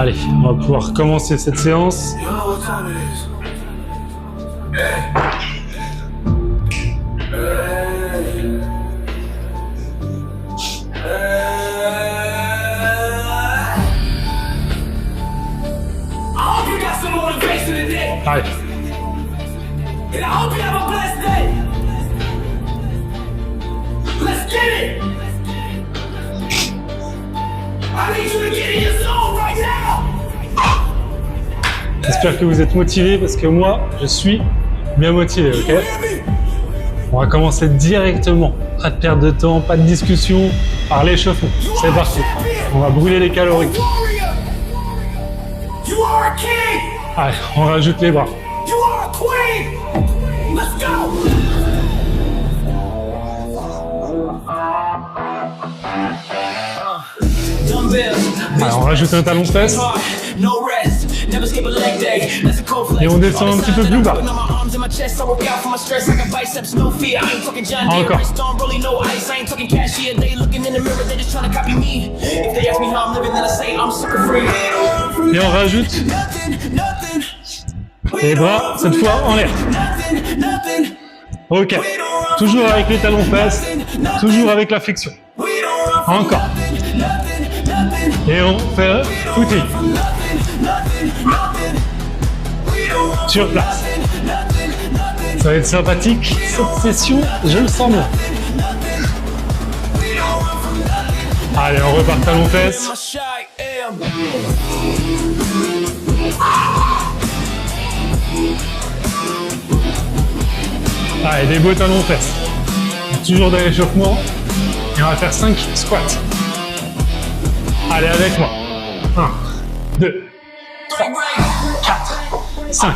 Allez, on va pouvoir commencer cette séance. Allez. J'espère que vous êtes motivés parce que moi, je suis bien motivé, ok? On va commencer directement. Pas de perte de temps, pas de discussion, par l'échauffement. C'est parti. On va brûler les calories. Allez, on rajoute les bras. Allez, on rajoute un talon fesse. Et on descend un petit peu plus bas. Encore. Et on rajoute les bras, cette fois en l'air. Ok. Toujours avec les talons fesses, toujours avec la flexion. Encore. Et on fait un footing. Sur place. Ça va être sympathique, cette session, je le sens bien. Allez, on repart talons fesses. Allez, des beaux talons fesses. Toujours de l'échauffement. Et on va faire 5 squats. Allez, avec moi. 1, 2, 3, 4, 5.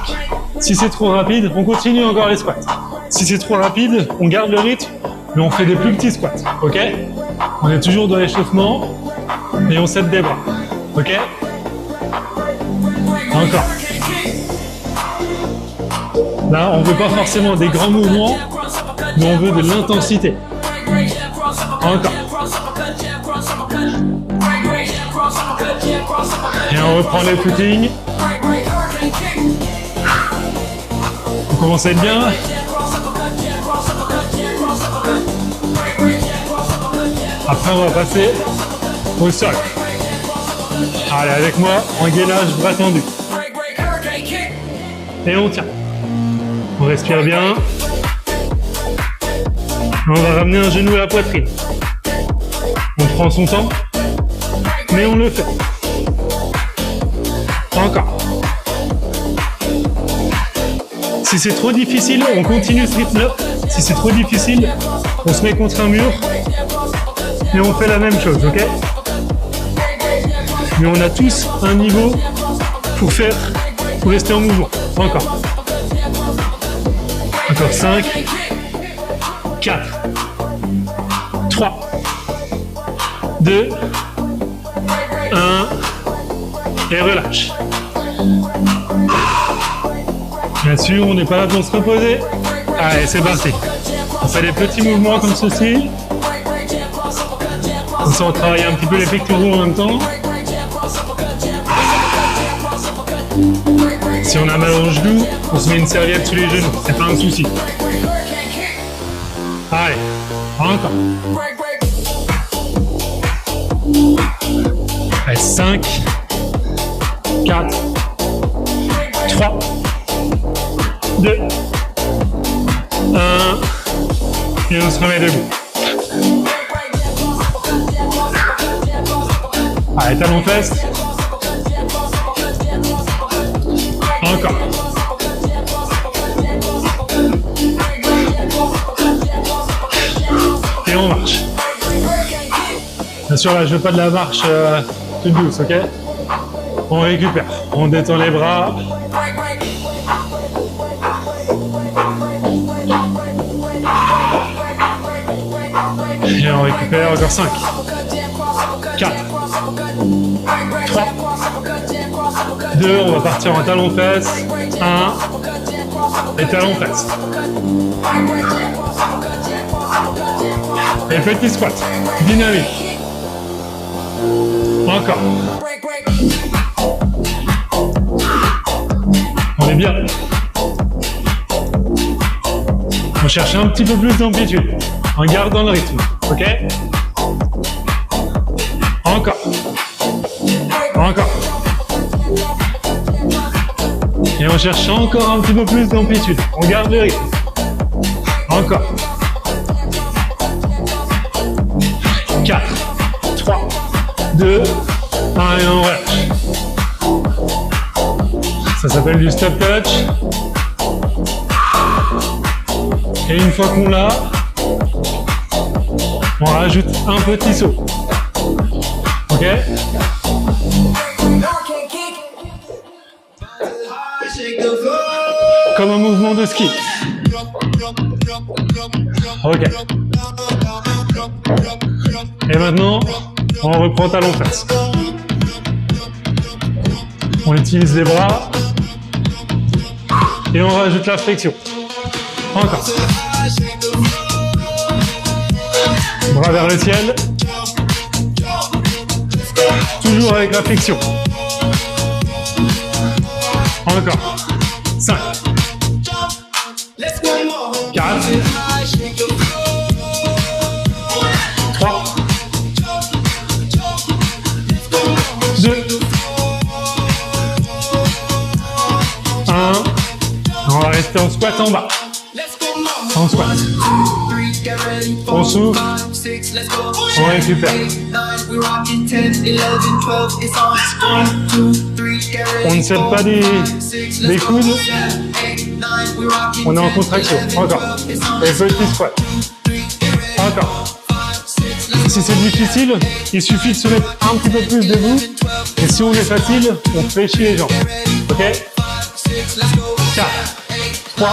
Si c'est trop rapide, on continue encore les squats. Si c'est trop rapide, on garde le rythme, mais on fait des plus petits squats. Ok? On est toujours dans l'échauffement et on set des bras. Ok? Encore. Là, on ne veut pas forcément des grands mouvements, mais on veut de l'intensité. Encore. Et on reprend les footings. On commence à être bien. Après, on va passer au sol. Allez, avec moi, en gainage, bras tendus. Et on tient. On respire bien. On va ramener un genou à la poitrine. On prend son temps, mais on le fait. Encore. Si c'est trop difficile, on continue ce rythme-là. Si c'est trop difficile, on se met contre un mur et on fait la même chose, ok? Mais on a tous un niveau pour rester en mouvement. Encore. Encore 5, 4, 3, 2, 1, et relâche. Bien sûr, on n'est pas là pour se reposer. Allez, c'est parti. On fait des petits mouvements comme ceci. Comme ça, on travaille un petit peu les pectoraux en même temps. Si on a mal au genou, on se met une serviette sous les genoux. C'est pas un souci. Allez, encore. Allez, 5, 4, 3, 2, 1, et on se remet debout. Allez, talons fesses. Encore. Et on marche. Bien sûr, là, je veux pas de la marche toute douce, ok? On récupère. On détend les bras. Et on récupère encore 5, 4, 3, 2, on va partir en talons fesses, 1, et talons fesses. Et petit squat, dynamique. Encore. On est bien. On cherche un petit peu plus d'amplitude en gardant le rythme. Ok? Encore. Encore. Et on cherche encore un petit peu plus d'amplitude. On garde le rythme. Encore. 4, 3, 2, 1 et on relâche. Ça s'appelle du stop touch. Et une fois qu'on l'a, on rajoute un petit saut. Ok? Comme un mouvement de ski. Ok. Et maintenant, on reprend talon-fesse. On utilise les bras et on rajoute la flexion. Encore. Bras vers le ciel. Toujours avec la flexion. Encore. 5. 4. 3. 2. 1. On va rester en squat en bas. En squat. On souffle. On récupère. On ne serre pas des coudes. On est en contraction. Encore. Et petit squat. Encore. Si c'est difficile, il suffit de se mettre un petit peu plus debout. Et si on est facile, on fléchit les jambes. Ok? 4, 3,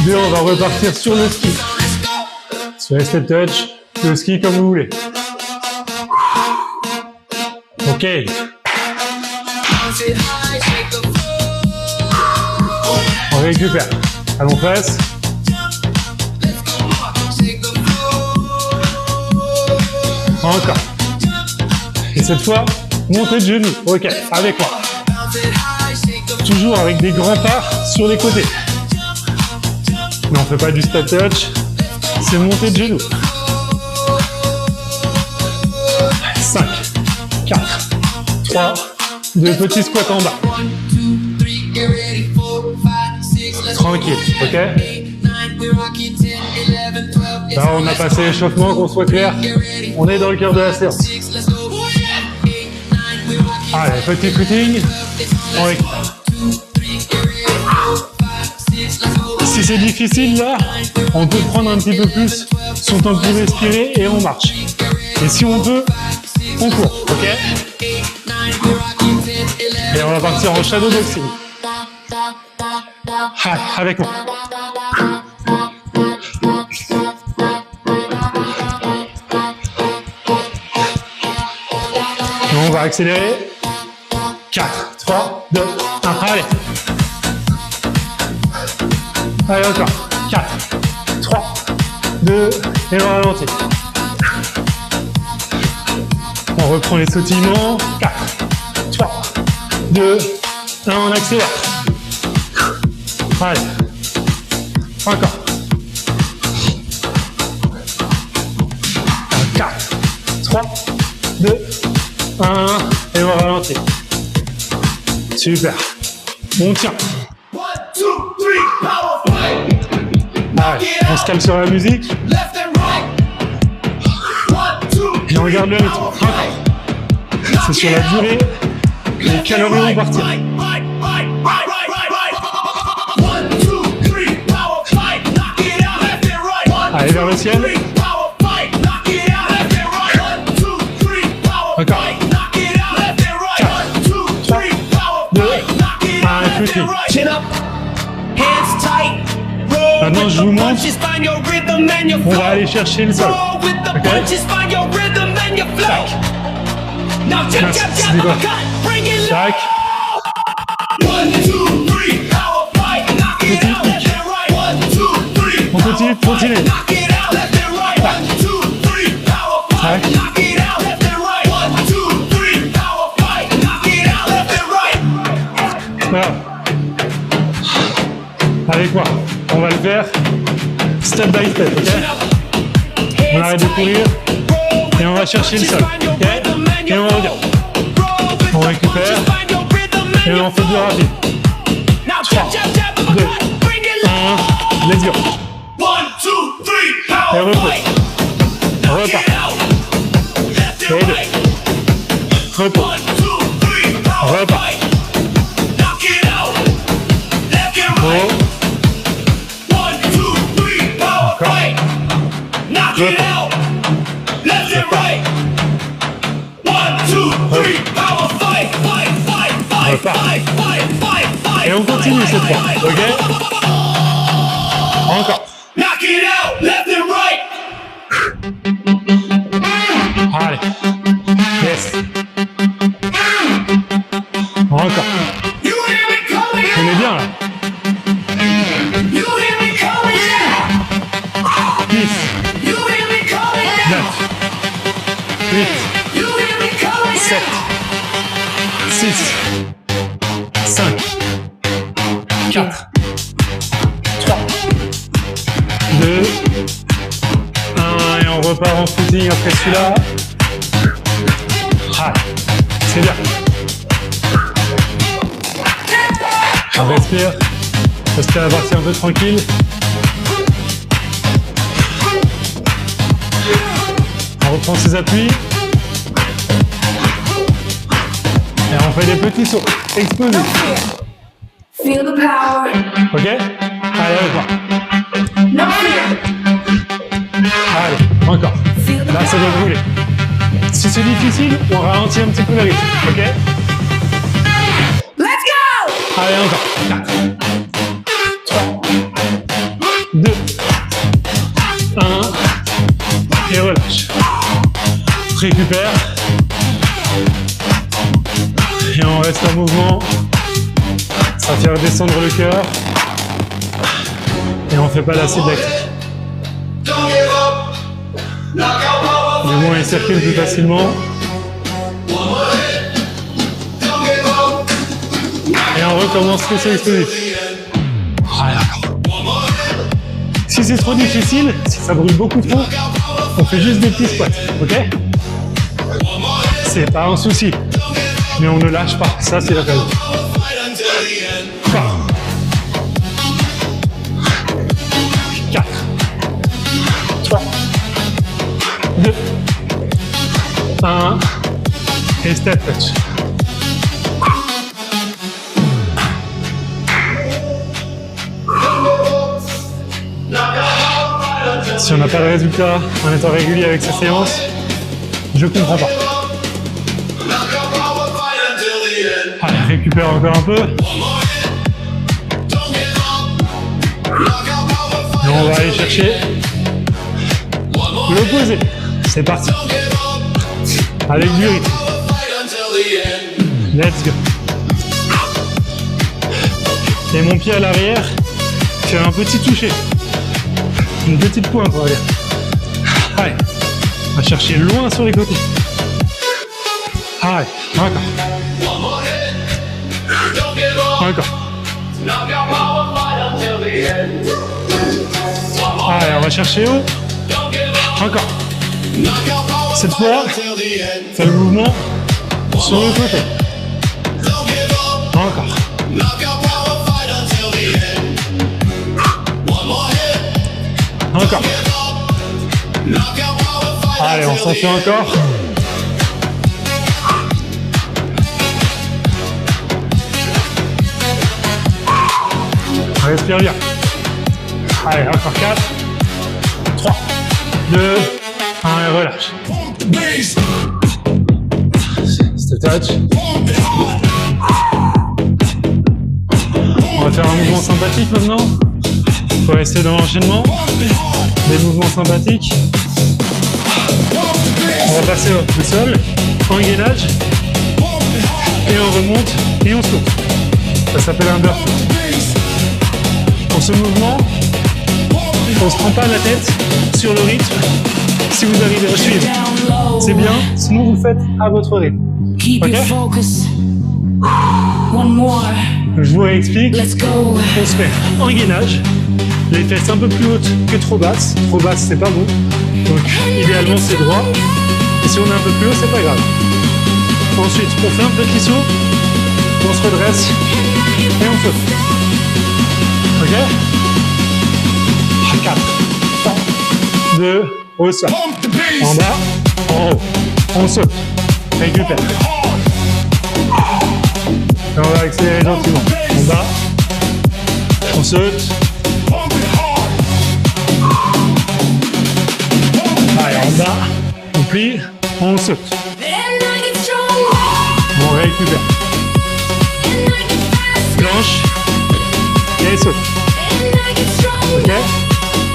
2, on va repartir sur le ski. Sur les step touch, le ski comme vous voulez. Ok. On récupère. Allons face. Encore. Et cette fois, montée de genoux. Ok, avec moi. Toujours avec des grands pas sur les côtés. Mais on ne fait pas du step touch. C'est montée de genoux. 5, 4, 3, 2 petits squats en bas. Tranquille, ok? Là, on a passé l'échauffement, qu'on soit clair. On est dans le cœur de la séance. Allez, petit footing. On récupère. Si c'est difficile là, on peut prendre un petit peu plus son temps pour respirer et on marche. Et si on peut, on court, ok? Et on va partir en shadow boxing. Allez, avec moi. Et on va accélérer. 4, 3, 2, 1, allez. Allez, encore. 4, 3, 2, et on ralentit. On reprend les sautillements. 4, 3, 2, 1, on accélère. Allez. Encore. 4, 3, 2, 1, et on ralentit. Super. On tient. Allez, on se calme sur la musique. Et on regarde le rythme. C'est sur la durée. Les calories vont partir. Allez, vers le ciel. Encore. 4, 3, 2, 1, footing. Maintenant, je vous montre. On va aller chercher le sol. Ok? Tac. Merci, c'est quoi? Tac. Petit pic. On continue. Tac. Tac. Voilà. Avec moi, on va le faire step by step, ok? On arrête de courir et on va chercher le sol, ok? Et on revient. On récupère et on fait plus rapide. 3, 2, 1, let's go. Et repose. Repart. Et 2. Repose. Repart. Bon. Et on continue cette fois, ok? Encore. Allez. Yes. Encore. On est bien là. 10. 9. 8. 7. 6. 5. 4. 3. 2. 1. Et on repart en footing après celui-là. Ah, c'est bien. On respire. Respire la partie un peu tranquille. On reprend ses appuis. Et on fait des petits sauts explosifs. Feel the power. Ok? Allez, encore. No fear. Allez, encore. Là, ça doit brûler. Si c'est difficile, on ralentit un petit peu le rythme. Ok? Let's go! Allez, encore. 4, 3, 2, 1. Et relâche. Récupère. Et on reste en mouvement. Ça fait redescendre le cœur. Et on fait pas la cible active. Du moins, il circule plus facilement. Et on recommence que c'est explosif. Allez, encore. Si c'est trop difficile, si ça brûle beaucoup trop, on fait juste des petits squats, ok? C'est pas un souci. Mais on ne lâche pas, ça c'est la raison. 4, 3, 2, 1, et step touch. Si on n'a pas de résultat en étant régulier avec ces séances, je comprends pas. Allez, récupère encore un peu. Et on va aller chercher l'opposé. C'est parti. Avec du rythme. Let's go. Et mon pied à l'arrière fait un petit toucher. Une petite pointe, on va dire. Allez, on va chercher loin sur les côtés. Allez, encore. Encore. Allez, on va chercher haut. Encore. Cette fois, fais le mouvement sur le côté. Encore. Encore. Allez, on s'en fait encore. Respire bien. Allez, encore 4, 3, 2, 1 et relâche. Step touch. On va faire un mouvement sympathique maintenant. Pour rester dans l'enchaînement. Des mouvements sympathiques. On va passer au sol, en gainage. Et on remonte et on saute. Ça s'appelle un burpee. Pour ce mouvement, on ne se prend pas la tête sur le rythme si vous arrivez à suivre. C'est bien, sinon vous le faites à votre rythme. Keep Okay? your focus. One more. Je vous réexplique. Let's go. On se met en gainage, les fesses un peu plus hautes que trop basses. Trop basse, c'est pas bon. Donc, idéalement, c'est droit. Et si on est un peu plus haut, c'est pas grave. Ensuite, on fait un petit saut. On se redresse. Et on saute. Ok? 4, 3, 2, au sol. En bas, en haut. On saute. Récupère. Et on va accélérer gentiment. En bas, on saute. Allez, en bas, on plie, on saute. On récupère. Planche et saute. Ok?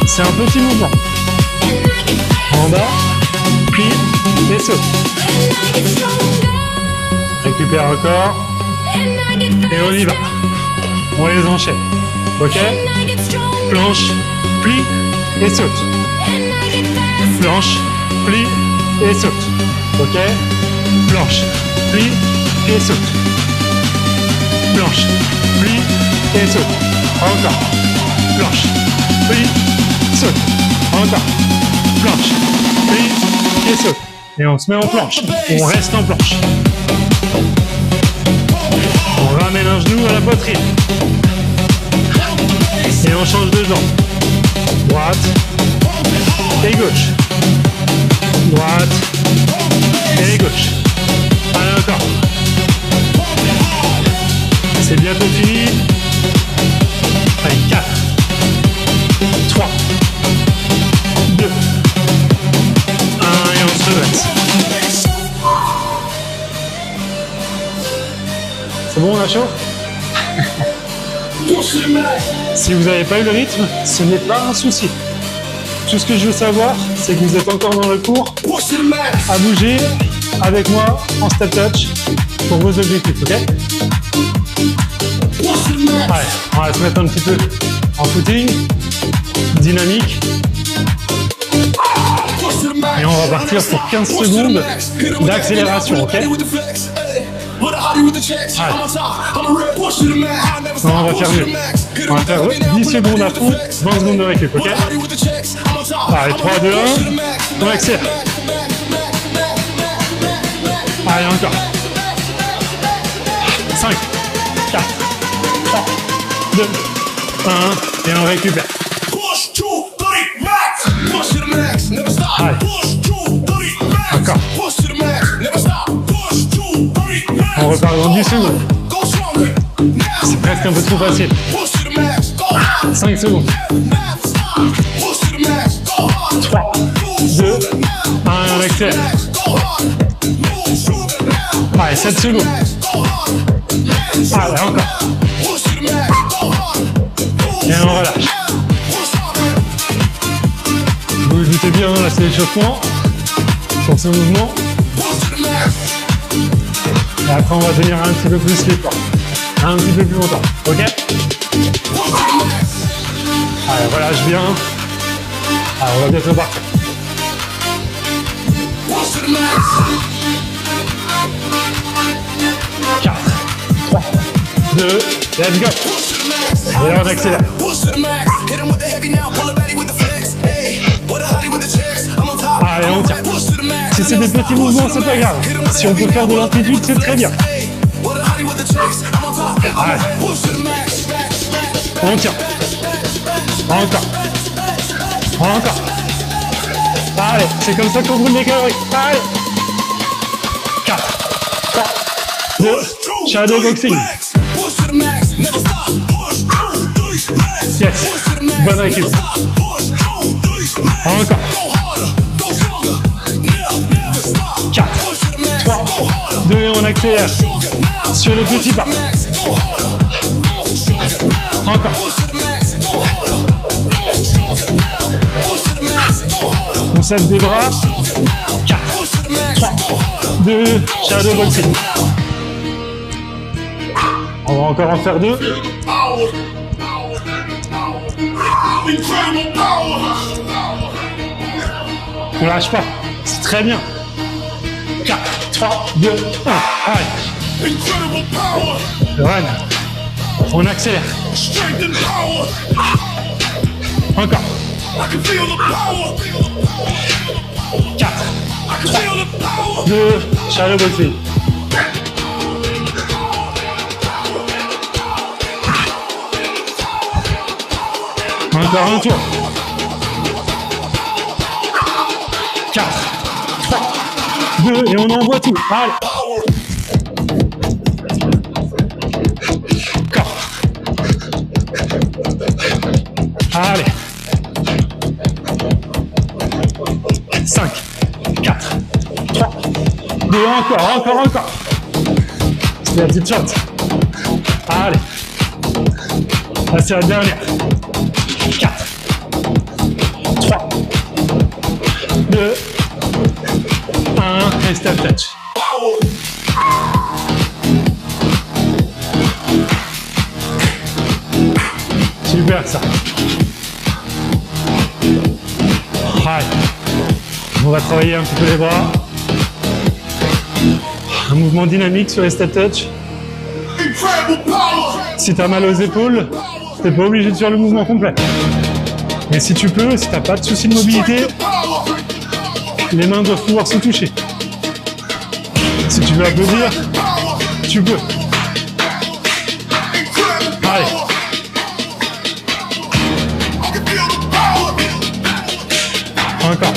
C'est un petit mouvement. En bas, plie et saute. Récupère encore. Et on y va. On les enchaîne. Ok? Planche, plie et saute. Planche, plie et saute. Ok? Planche, plie et saute. Planche, plie et saute. Encore. Planche, plie, saute. Encore. Planche, plie et saute. Et on se met en planche. On reste en planche. On ramène un genou à la poitrine. Et on change de jambe. Droite et gauche. Droite et gauche. Allez, encore. C'est bientôt fini. Allez, 4, 3, 2, 1 et on se redresse. C'est bon, on a chaud? Si vous n'avez pas eu le rythme, ce n'est pas un souci. Tout ce que je veux savoir, c'est que vous êtes encore dans le cours à bouger avec moi en step touch pour vos objectifs, ok? Allez, on va se mettre un petit peu en footing, dynamique. Et on va partir pour 15 secondes d'accélération, ok? Allez. Non, on va faire mieux. On va faire 10 secondes à fond, 20 secondes de récup, ok? Allez, 3, 2, 1, on accélère. Allez, encore. 5, 4, 3, 2, 1, et on récupère. Allez. Encore. On repart dans 10 secondes. C'est presque un peu trop facile. 5 secondes. 3, 2, 1, et on accélère. Allez, 7 secondes. Allez, encore. Et on relâche. Vous vous doutez bien, là c'est l'échauffement pour ce mouvement. Et après on va tenir un petit peu plus les corps. Un petit peu plus longtemps. Ok? Allez, relâche bien. Allez, on va bientôt partir. 4, 3, 2, let's go. Et là on accélère. Allez, on tient. Si c'est des petits mouvements, c'est pas grave. Si on peut faire de l'amplitude, c'est très bien. Allez. On tient. Encore. Encore. Allez, c'est comme ça qu'on brûle les calories. Allez. 4, 3, 2, shadow boxing. Yes. Bonne récup. Encore. 4, 3, 2 et on accélère sur le petit pas. Encore. On serre des bras. 4, 3, 2, shadow boxing. On va encore en faire 2. On lâche pas. C'est très bien. 4, 3, 2, 1. Allez. Run. On accélère. Encore. 4, 2, shadow boxing. Encore un tour. 4, 3, 2, et on envoie tout. Allez. Encore. Allez. 5, 4, 3, 2, encore. C'est la petite shot. Allez. Là, c'est la dernière. 4, 3, 2, 1, et step touch. Super ça. Allez. On va travailler un petit peu les bras. Un mouvement dynamique sur les step touch. Si tu as mal aux épaules, tu n'es pas obligé de faire le mouvement complet. Mais si tu peux, si tu n'as pas de souci de mobilité, les mains doivent pouvoir se toucher. Si tu veux applaudir, tu peux. Allez. Encore.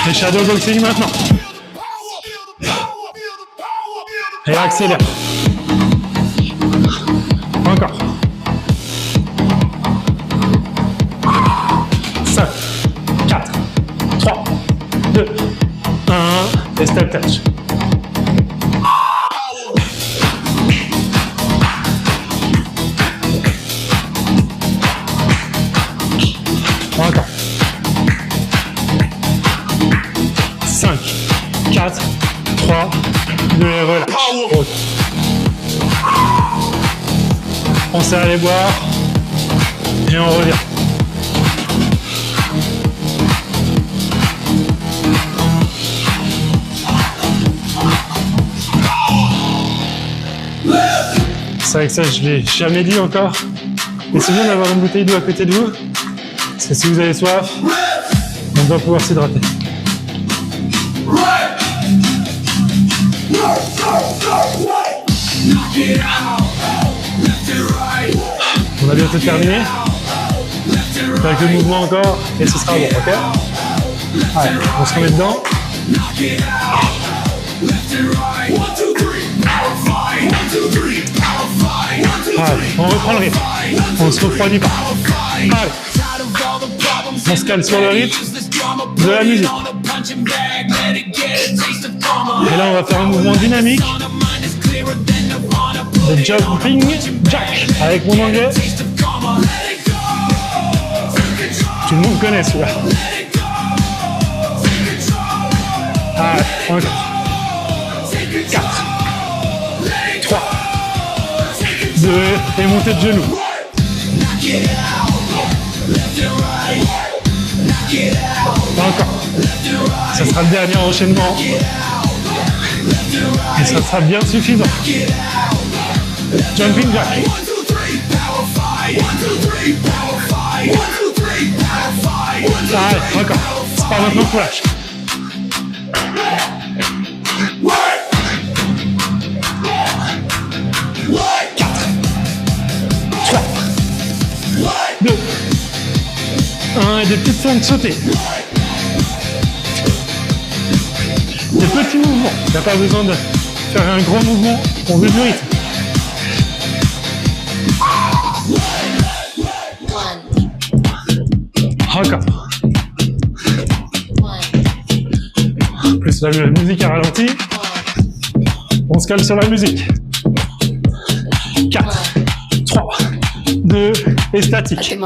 Et shadow boxing maintenant. Et accélère. Encore. 5, 4, 3, 2, 1, et step touch. Encore. 5, 4, 3, 2, et relâche. Haute. On serre les boire et on revient. C'est vrai que ça, je ne l'ai jamais dit encore. Mais c'est bien d'avoir une bouteille d'eau à côté de vous. Parce que si vous avez soif, on doit pouvoir s'hydrater. On a bientôt terminé. Quelques mouvements encore et ce sera bon, ok? Allez, on se remet dedans. Allez, on reprend le rythme. On se refroidit pas. Allez. On se cale sur le rythme de la musique. Et là, on va faire un mouvement dynamique. Le jumping jack avec mon anglais. Tout le monde connaît celui-là. Allez, encore. 4, 3, 2, et montée de genoux. Encore. Ça sera le dernier enchaînement. Et ça sera bien suffisant. Jumping jack. Allez, encore. C'est pas maintenant qu'on lâche. 4, 3, 2, 1, et des petites fentes sautées. Des petits mouvements. Il n'y a pas besoin de faire un grand mouvement. On veut du rythme. Encore. Plus la musique est ralentie. On se cale sur la musique. 4, 3, 2, et statique.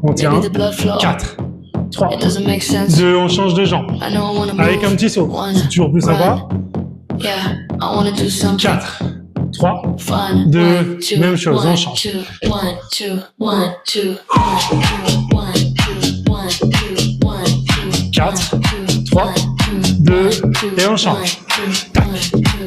On tient. 4, 3, 2, on change de jambe. Avec un petit saut. C'est toujours plus sympa. 4, 3, 2, même chose, on change. 4, 3, 2, et on change. Tac,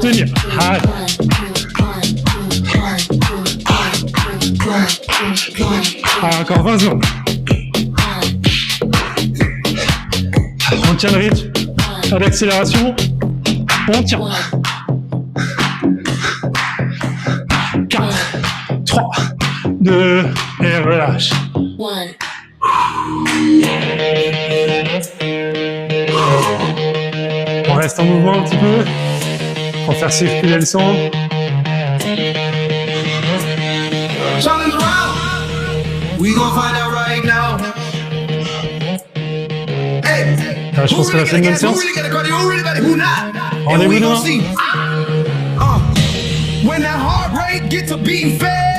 tenir. Allez. Allez, encore 20 secondes. On tient le rythme. Pas d'accélération. On tient. 4, 3, 2, et relâche. On reste en mouvement un petit peu pour faire circuler le sang. Challenge round. We gonna find out right now. Hey, Ah, je pense qu'on a fait une bonne séance. Rendez-vous demain. When that heart rate gets a beat fast.